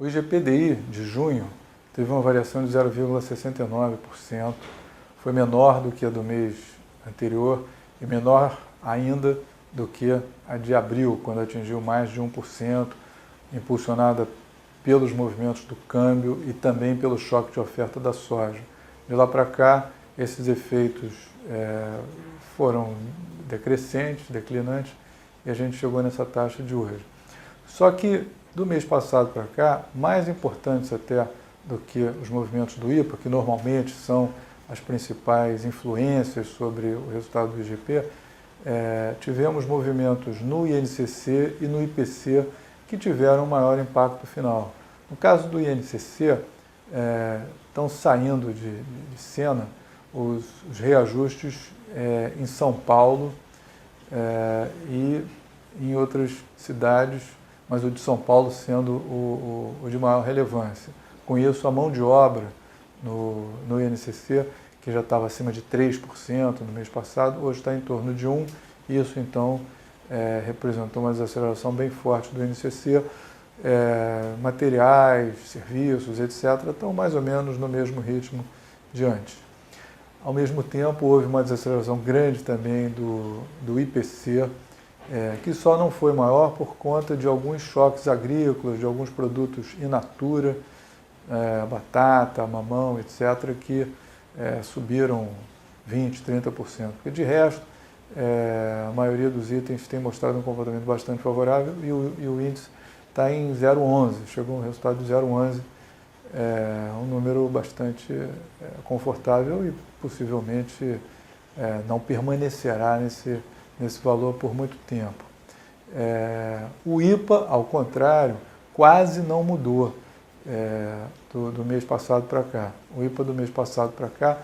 O IGPDI de junho teve uma variação de 0,69%, foi menor do que a do mês anterior e menor ainda do que a de abril, quando atingiu mais de 1%, impulsionada pelos movimentos do câmbio e também pelo choque de oferta da soja. De lá para cá, esses efeitos foram decrescentes, declinantes, e a gente chegou nessa taxa de hoje. Só que do mês passado para cá, mais importantes até do que os movimentos do IPA, que normalmente são as principais influências sobre o resultado do IGP, tivemos movimentos no INCC e no IPC que tiveram um maior impacto final. No caso do INCC, estão saindo de cena os reajustes em São Paulo e em outras cidades, mas o de São Paulo sendo o de maior relevância. Com isso, a mão de obra no INCC, que já estava acima de 3% no mês passado, hoje está em torno de 1%. Isso, então, representou uma desaceleração bem forte do INCC. Materiais, serviços, etc., estão mais ou menos no mesmo ritmo de antes. Ao mesmo tempo, houve uma desaceleração grande também do IPC, que só não foi maior por conta de alguns choques agrícolas, de alguns produtos in natura, batata, mamão, etc., que subiram 20%, 30%. Porque, de resto, a maioria dos itens tem mostrado um comportamento bastante favorável e o índice está em 0,11, chegou um resultado de 0,11, um número bastante confortável e possivelmente não permanecerá nesse valor por muito tempo. O IPA, ao contrário, quase não mudou do mês passado para cá. O IPA do mês passado para cá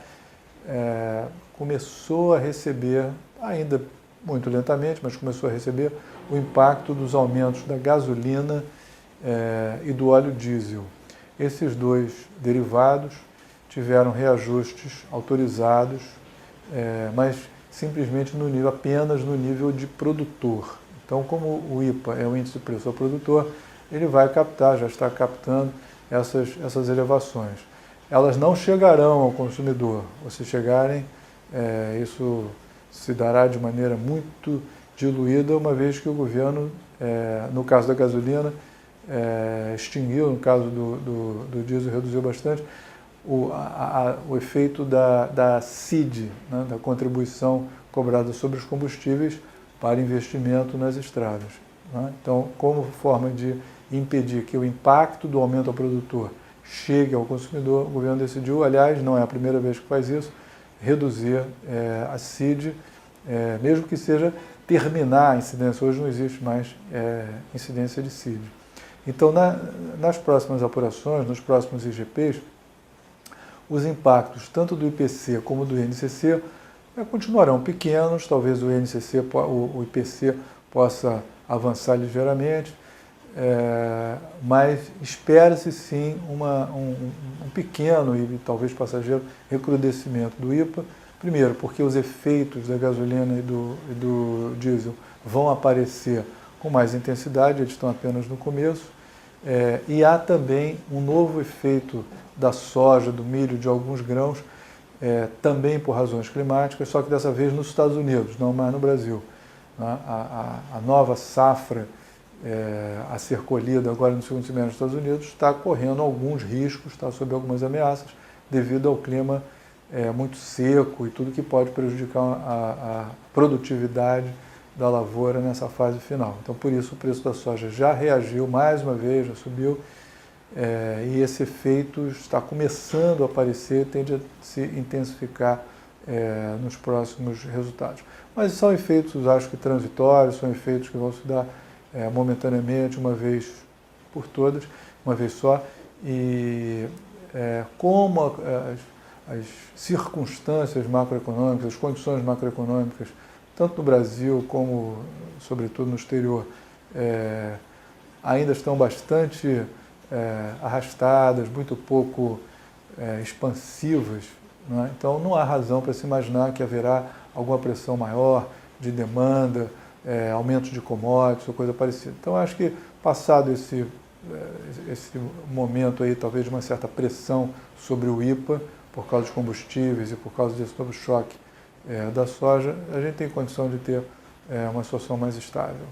começou a receber, ainda muito lentamente, mas começou a receber o impacto dos aumentos da gasolina e do óleo diesel. Esses dois derivados tiveram reajustes autorizados, mas simplesmente apenas no nível de produtor. Então, como o IPA é o índice de preço ao produtor, ele vai captar, já está captando essas elevações. Elas não chegarão ao consumidor. Ou se chegarem, isso se dará de maneira muito diluída, uma vez que o governo, no caso da gasolina, extinguiu, no caso do diesel reduziu bastante, o efeito da CID, né, da contribuição cobrada sobre os combustíveis para investimento nas estradas. Né? Então, como forma de impedir que o impacto do aumento ao produtor chegue ao consumidor, o governo decidiu, aliás, não é a primeira vez que faz isso, reduzir a CID, mesmo que seja terminar a incidência. Hoje não existe mais incidência de CID. Então, nas próximas apurações, nos próximos IGPs, os impactos tanto do IPC como do INCC continuarão pequenos, talvez o IPC possa avançar ligeiramente, mas espera-se sim um pequeno e talvez passageiro recrudescimento do IPA. Primeiro, porque os efeitos da gasolina e do diesel vão aparecer com mais intensidade, eles estão apenas no começo, e há também um novo efeito da soja, do milho, de alguns grãos, também por razões climáticas, só que dessa vez nos Estados Unidos, não mais no Brasil. Né? A nova safra a ser colhida agora no segundo semestre nos Estados Unidos está correndo alguns riscos, está sob algumas ameaças, devido ao clima muito seco e tudo que pode prejudicar a produtividade da lavoura nessa fase final. Então, por isso, o preço da soja já reagiu mais uma vez, já subiu, e esse efeito está começando a aparecer, tende a se intensificar nos próximos resultados. Mas são efeitos, acho que transitórios, são efeitos que vão se dar momentaneamente, uma vez por todas, uma vez só, e como as circunstâncias macroeconômicas, as condições macroeconômicas, tanto no Brasil como, sobretudo, no exterior, ainda estão bastante arrastadas, muito pouco expansivas, né? Então não há razão para se imaginar que haverá alguma pressão maior de demanda, aumento de commodities ou coisa parecida. Então acho que passado esse momento aí, talvez de uma certa pressão sobre o IPA, por causa dos combustíveis e por causa desse novo choque da soja, a gente tem condição de ter uma situação mais estável.